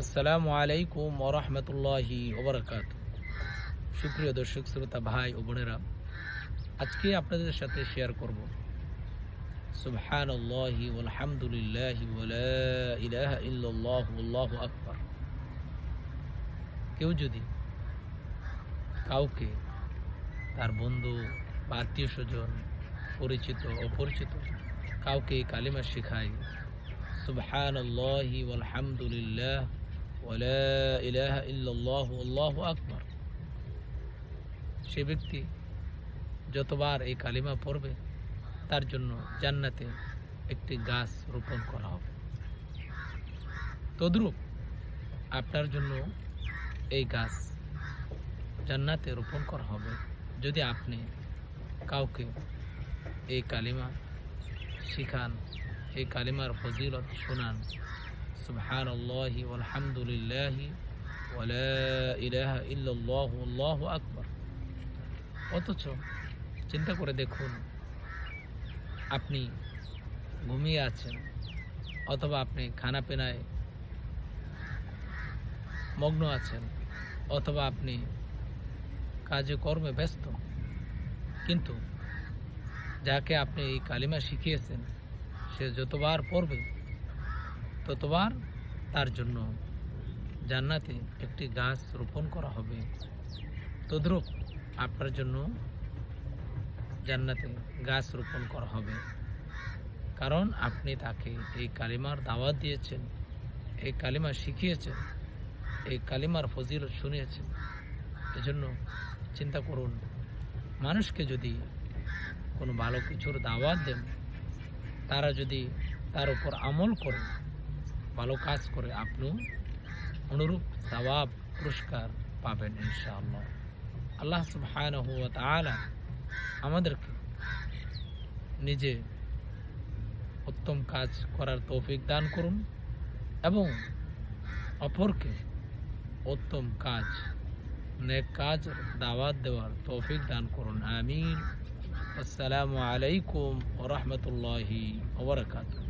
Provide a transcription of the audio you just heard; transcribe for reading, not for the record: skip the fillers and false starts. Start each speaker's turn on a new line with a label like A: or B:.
A: আসসালামু আলাইকুম ওয়া রাহমাতুল্লাহি ওয়া বারাকাতুহু। সুপ্রিয় দর্শক শ্রোতা ভাই ও বোনেরা, আজকে আপনাদের সাথে শেয়ার করব সুবহানাল্লাহি ওয়াল হামদুলিল্লাহি ওয়া লা ইলাহা ইল্লাল্লাহু আল্লাহু আকবার। কেউ যদি কাউকে, তার বন্ধু বা আত্মীয়-স্বজন, পরিচিত অপরিচিত কাউকে কালিমা শেখায়, সুবহানাল্লাহি ওয়াল হামদুলিল্লাহ ওয়া লা ইলাহা ইল্লাল্লাহু আল্লাহু আকবার, সে ব্যক্তি যতবার এই কালিমা পড়বে তার জন্য জান্নাতে একটি গাছ রোপণ করা হবে। তদ্রূপ আপনার জন্য এই গাছ জান্নাতে রোপণ করা হবে যদি আপনি কাউকে এই কালিমা শিখান, এই কালিমার ফজিলত শোনান, সুবহানাল্লাহি ওয়াল হামদুলিল্লাহি ওয়া লা ইলাহা ইল্লাল্লাহু আল্লাহু আকবার। অথচ চিন্তা করে দেখুন, আপনি ঘুমিয়ে আছেন অথবা আপনি খানা পেনায় মগ্ন আছেন অথবা আপনি কাজে কর্মে ব্যস্ত, কিন্তু যাকে আপনি এই কালিমা শিখিয়েছেন সে যতবার পড়বে ততবার তার জন্য জান্নাতে একটি গাছ রোপণ করা হবে। তদ্রূপ আপনার জন্য জান্নাতে গাছ রোপণ করা হবে, কারণ আপনি তাকে এই কালিমার দাওয়াত দিয়েছেন, এই কালিমা শিখিয়েছেন, এই কালিমার ফজিলত শুনিয়েছেন। এজন্য চিন্তা করুন, মানুষকে যদি কোনো ভালো কিছুর দাওয়াত দেন, তারা যদি তার উপর আমল করে, ভালো কাজ করে, আপনিও অনুরূপ সওয়াব পুরস্কার পাবেন ইনশাআল্লাহ। আল্লাহ সুবহানাহু ওয়া তাআলা আমাদেরকে নিজে উত্তম কাজ করার তৌফিক দান করুন এবং অপরকে উত্তম কাজ, নেক কাজ দাওয়াত দেওয়ার তৌফিক দান করুন। আমিন। আসসালামু আলাইকুম ওয়া রাহমাতুল্লাহি ওয়া বারাকাতুহু।